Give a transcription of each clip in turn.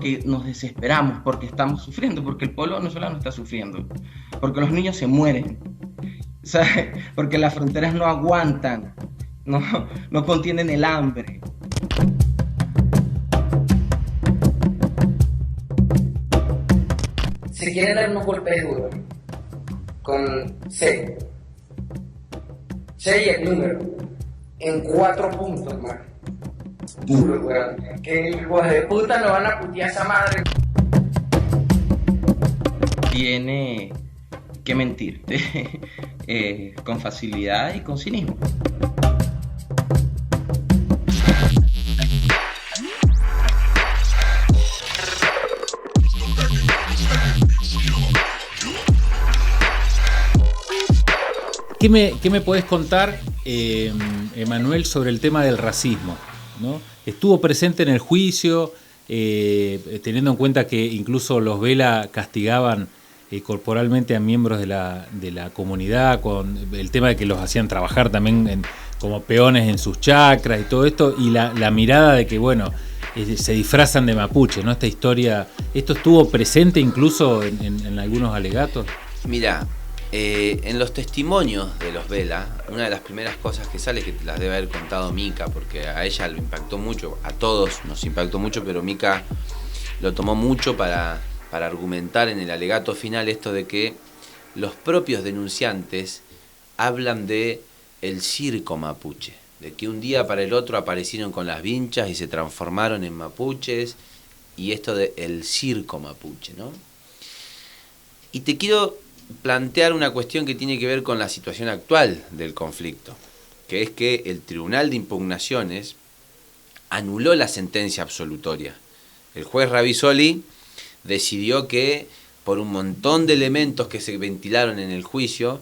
porque nos desesperamos, porque estamos sufriendo, porque el pueblo venezolano está sufriendo, porque los niños se mueren, ¿sabes? Porque las fronteras no aguantan, no, no contienen el hambre. Si quieren dar unos golpes duros, con C y el número, en 4 puntos, man. Duro, weón. Que hijos de puta no van a putear esa madre. Tiene que mentirte con facilidad y con cinismo. ¿Qué me podés contar, Emanuel, sobre el tema del racismo, ¿no? Estuvo presente en el juicio, teniendo en cuenta que incluso los Vela castigaban corporalmente a miembros de la comunidad, con el tema de que los hacían trabajar también como peones en sus chacras y todo esto, y la mirada de que, bueno, se disfrazan de mapuche, ¿no? Esta historia, ¿esto estuvo presente incluso en algunos alegatos? Mirá, en los testimonios de los Vela, una de las primeras cosas que sale, que te las debe haber contado Mica, porque a ella lo impactó mucho, a todos nos impactó mucho, pero Mica lo tomó mucho para argumentar en el alegato final esto de que los propios denunciantes hablan de el circo mapuche, de que un día para el otro aparecieron con las vinchas y se transformaron en mapuches, y esto de el circo mapuche, ¿no? Y te quiero plantear una cuestión que tiene que ver con la situación actual del conflicto, que es que el Tribunal de Impugnaciones anuló la sentencia absolutoria. El juez Ravizoli decidió que, por un montón de elementos que se ventilaron en el juicio,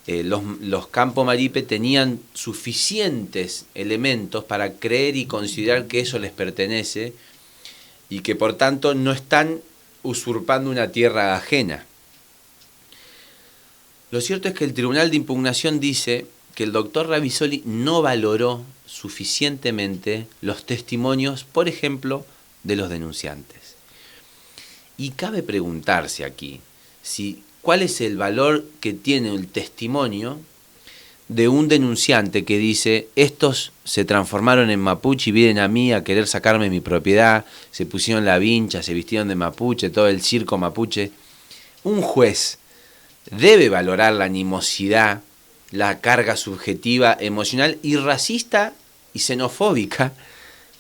los Campo Maripe tenían suficientes elementos para creer y considerar que eso les pertenece y que por tanto no están usurpando una tierra ajena. Lo cierto es que el Tribunal de Impugnación dice que el doctor Ravizoli no valoró suficientemente los testimonios, por ejemplo, de los denunciantes. Y cabe preguntarse aquí cuál es el valor que tiene el testimonio de un denunciante que dice: estos se transformaron en mapuche y vienen a mí a querer sacarme mi propiedad, se pusieron la vincha, se vistieron de mapuche, todo el circo mapuche. Un juez debe valorar la animosidad, la carga subjetiva, emocional y racista y xenofóbica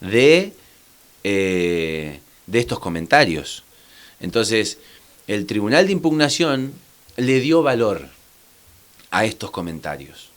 de estos comentarios. Entonces, el Tribunal de Impugnación le dio valor a estos comentarios.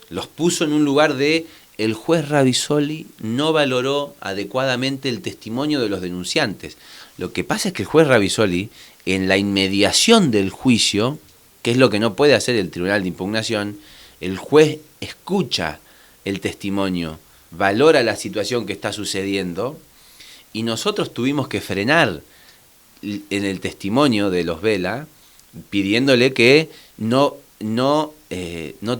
Los puso en un lugar de: el juez Ravizoli no valoró adecuadamente el testimonio de los denunciantes. Lo que pasa es que el juez Ravizoli, en la inmediación del juicio, que es lo que no puede hacer el Tribunal de Impugnación, el juez escucha el testimonio, valora la situación que está sucediendo, y nosotros tuvimos que frenar en el testimonio de los Vela, pidiéndole que no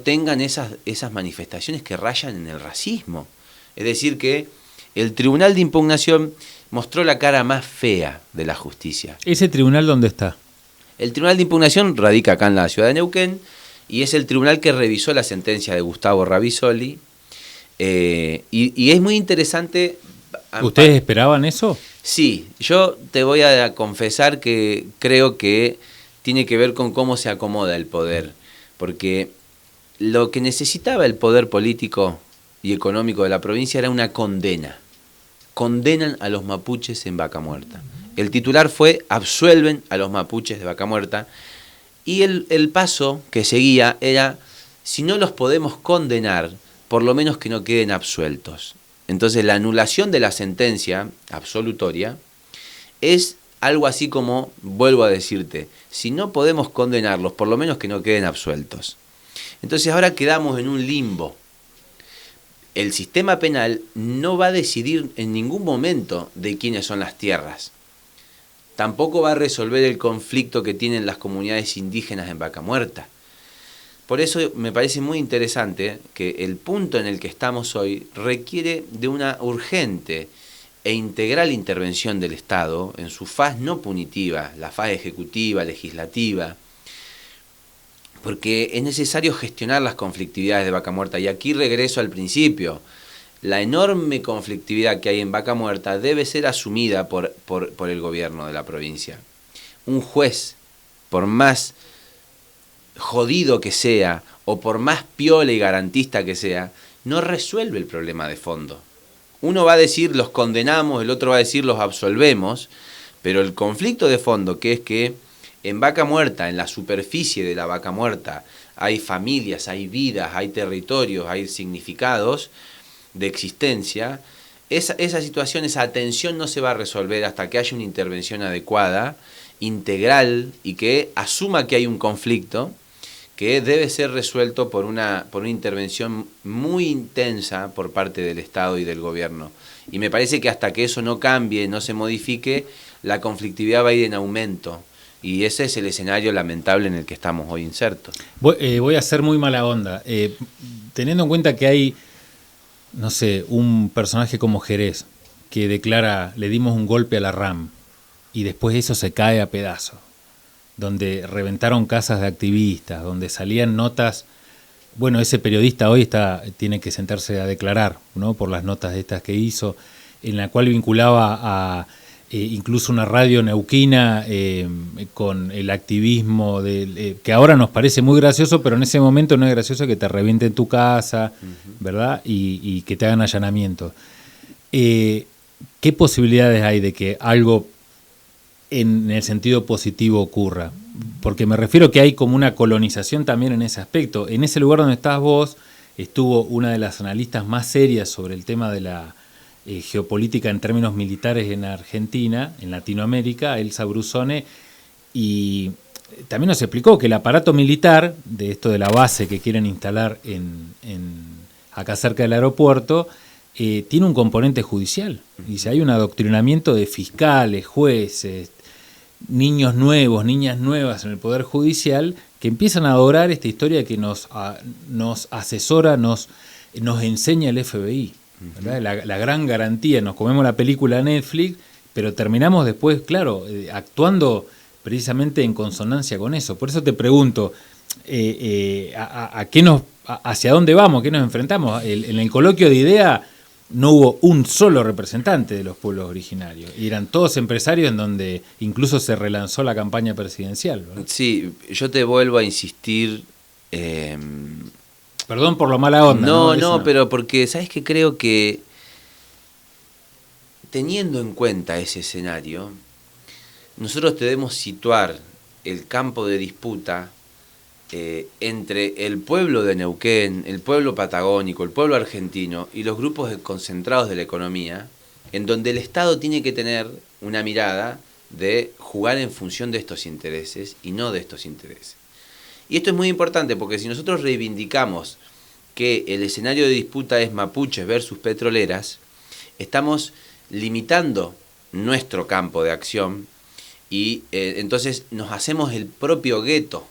tengan esas manifestaciones que rayan en el racismo. Es decir, que el Tribunal de Impugnación mostró la cara más fea de la justicia. ¿Ese tribunal dónde está? El Tribunal de Impugnación radica acá en la ciudad de Neuquén y es el tribunal que revisó la sentencia de Gustavo Ravizoli. Y es muy interesante. ¿Ustedes esperaban eso? Sí, yo te voy a confesar que creo que tiene que ver con cómo se acomoda el poder, porque lo que necesitaba el poder político y económico de la provincia era una condena. Condenan a los mapuches en Vaca Muerta. El titular fue: absuelven a los mapuches de Vaca Muerta, y el paso que seguía era: si no los podemos condenar, por lo menos que no queden absueltos. Entonces la anulación de la sentencia absolutoria es algo así como, vuelvo a decirte, si no podemos condenarlos, por lo menos que no queden absueltos. Entonces ahora quedamos en un limbo. El sistema penal no va a decidir en ningún momento de quiénes son las tierras. Tampoco va a resolver el conflicto que tienen las comunidades indígenas en Vaca Muerta. Por eso me parece muy interesante que el punto en el que estamos hoy requiere de una urgente e integral intervención del Estado en su faz no punitiva, la faz ejecutiva, legislativa, porque es necesario gestionar las conflictividades de Vaca Muerta. Y aquí regreso al principio. La enorme conflictividad que hay en Vaca Muerta debe ser asumida por el gobierno de la provincia. Un juez, por más jodido que sea, o por más piola y garantista que sea, no resuelve el problema de fondo. Uno va a decir los condenamos, el otro va a decir los absolvemos, pero el conflicto de fondo, que es que en Vaca Muerta, en la superficie de la Vaca Muerta, hay familias, hay vidas, hay territorios, hay significados de existencia. Esa situación, esa tensión no se va a resolver hasta que haya una intervención adecuada, integral, y que asuma que hay un conflicto que debe ser resuelto por una intervención muy intensa por parte del Estado y del gobierno. Y me parece que hasta que eso no cambie, no se modifique, la conflictividad va a ir en aumento. Y ese es el escenario lamentable en el que estamos hoy insertos. Voy a ser muy mala onda. Teniendo en cuenta que hay, no sé, un personaje como Jerez que declara, le dimos un golpe a la RAM, y después eso se cae a pedazos, donde reventaron casas de activistas, donde salían notas. Bueno, ese periodista hoy tiene que sentarse a declarar, ¿no?, por las notas estas que hizo, en la cual vinculaba a incluso una radio neuquina con el activismo que ahora nos parece muy gracioso, pero en ese momento no es gracioso que te revienten tu casa, ¿verdad? Y que te hagan allanamientos. ¿Qué posibilidades hay de que algo en el sentido positivo ocurra? Porque me refiero que hay como una colonización también en ese aspecto. En ese lugar donde estás vos estuvo una de las analistas más serias sobre el tema de la geopolítica en términos militares en Argentina, en Latinoamérica, Elsa Brusone, y también nos explicó que el aparato militar de esto de la base que quieren instalar acá cerca del aeropuerto tiene un componente judicial. Dice, hay un adoctrinamiento de fiscales, jueces, niños nuevos, niñas nuevas en el Poder Judicial que empiezan a adorar esta historia que nos asesora, nos enseña el FBI. ¿Verdad? La gran garantía, nos comemos la película Netflix, pero terminamos después, claro, actuando precisamente en consonancia con eso. Por eso te pregunto, ¿hacia dónde vamos? ¿Qué nos enfrentamos? En el coloquio de idea no hubo un solo representante de los pueblos originarios, y eran todos empresarios en donde incluso se relanzó la campaña presidencial, ¿verdad? Sí, yo te vuelvo a insistir. Perdón por lo mala onda. No, pero porque, ¿sabes qué? Creo que teniendo en cuenta ese escenario, nosotros debemos situar el campo de disputa entre el pueblo de Neuquén, el pueblo patagónico, el pueblo argentino y los grupos concentrados de la economía, en donde el Estado tiene que tener una mirada de jugar en función de estos intereses y no de estos intereses. Y esto es muy importante porque si nosotros reivindicamos que el escenario de disputa es mapuches versus petroleras, estamos limitando nuestro campo de acción y entonces nos hacemos el propio gueto.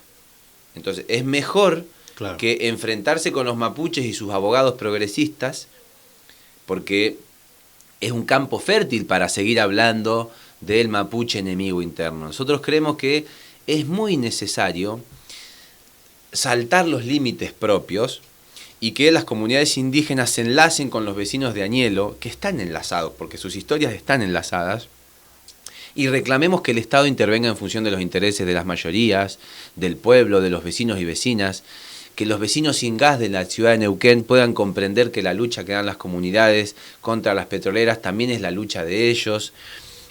Entonces es mejor que enfrentarse con los mapuches y sus abogados progresistas, porque es un campo fértil para seguir hablando del mapuche enemigo interno. Nosotros creemos que es muy necesario saltar los límites propios y que las comunidades indígenas se enlacen con los vecinos de Añelo, que están enlazados, porque sus historias están enlazadas, y reclamemos que el Estado intervenga en función de los intereses de las mayorías, del pueblo, de los vecinos y vecinas, que los vecinos sin gas de la ciudad de Neuquén puedan comprender que la lucha que dan las comunidades contra las petroleras también es la lucha de ellos.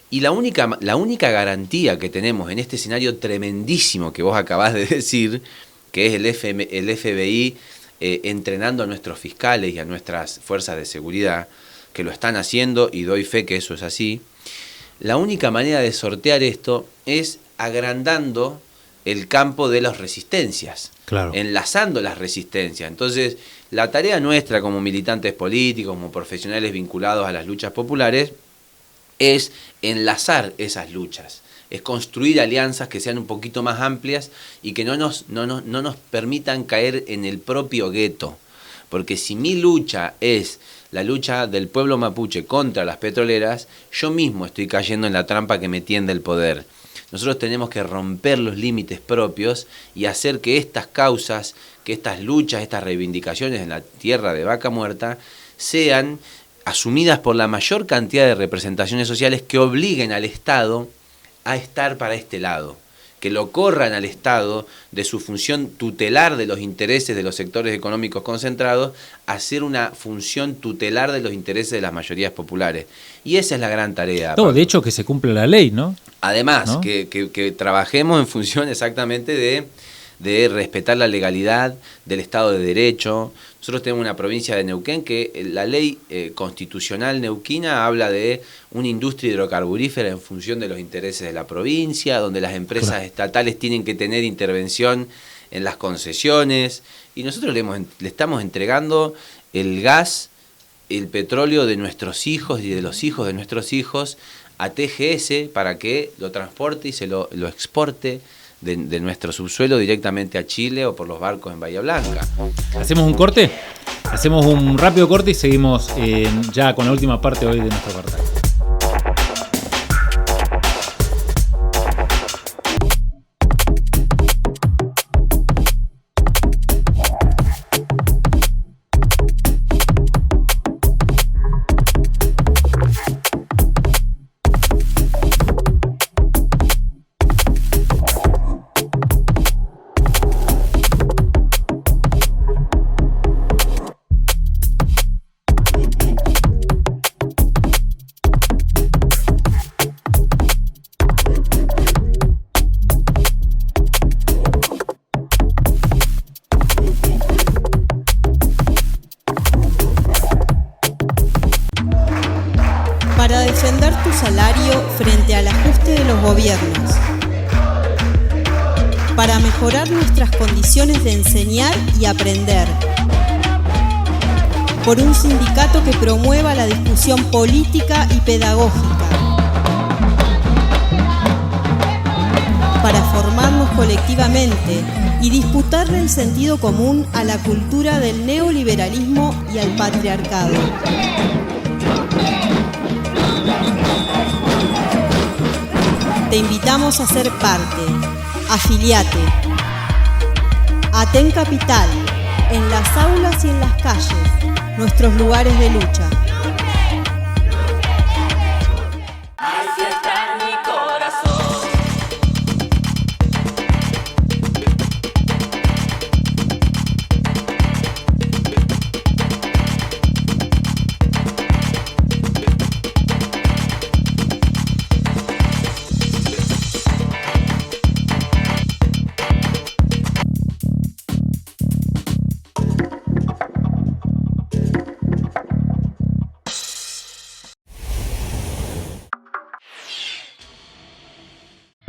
Y la única garantía que tenemos en este escenario tremendísimo que vos acabás de decir, que es el FBI entrenando a nuestros fiscales y a nuestras fuerzas de seguridad, que lo están haciendo y doy fe que eso es así, la única manera de sortear esto es agrandando el campo de las resistencias, enlazando las resistencias. Entonces, la tarea nuestra como militantes políticos, como profesionales vinculados a las luchas populares, es enlazar esas luchas, es construir alianzas que sean un poquito más amplias y que no nos permitan caer en el propio gueto. Porque si mi lucha es la lucha del pueblo mapuche contra las petroleras, yo mismo estoy cayendo en la trampa que me tiende el poder. Nosotros tenemos que romper los límites propios y hacer que estas causas, que estas luchas, estas reivindicaciones en la tierra de Vaca Muerta sean asumidas por la mayor cantidad de representaciones sociales que obliguen al Estado a estar para este lado, que lo corran al Estado de su función tutelar de los intereses de los sectores económicos concentrados a hacer una función tutelar de los intereses de las mayorías populares. Y esa es la gran tarea. No, de hecho que se cumpla la ley, ¿no? Además, ¿no? Que trabajemos en función exactamente de respetar la legalidad del Estado de Derecho. Nosotros tenemos una provincia de Neuquén que la ley constitucional neuquina habla de una industria hidrocarburífera en función de los intereses de la provincia, donde las empresas estatales tienen que tener intervención en las concesiones, y nosotros le estamos entregando el gas, el petróleo de nuestros hijos y de los hijos de nuestros hijos a TGS para que lo transporte y se lo exporte de nuestro subsuelo directamente a Chile o por los barcos en Bahía Blanca. ¿Hacemos un corte? Hacemos un rápido corte y seguimos ya con la última parte hoy de nuestro portal. Para defender tu salario frente al ajuste de los gobiernos. Para mejorar nuestras condiciones de enseñar y aprender. Por un sindicato que promueva la discusión política y pedagógica. Para formarnos colectivamente y disputarle el sentido común a la cultura del neoliberalismo y al patriarcado. Te invitamos a ser parte. Afiliate. Aten Capital, en las aulas y en las calles, nuestros lugares de lucha. Así está mi corazón.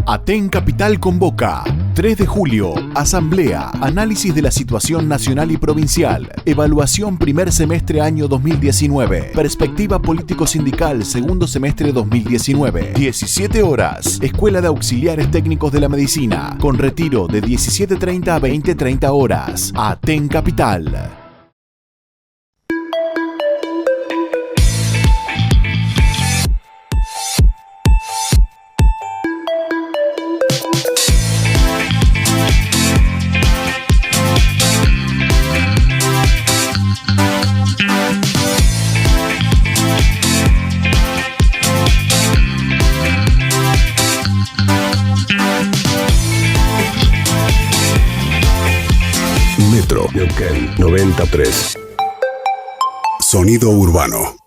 Aten Capital convoca. 3 de julio, Asamblea, análisis de la situación nacional y provincial, evaluación primer semestre año 2019, perspectiva político-sindical segundo semestre 2019, 17 horas, Escuela de Auxiliares Técnicos de la Medicina, con retiro de 17:30 a 20:30 horas. Aten Capital. Metro Neuquén 93. Sonido urbano.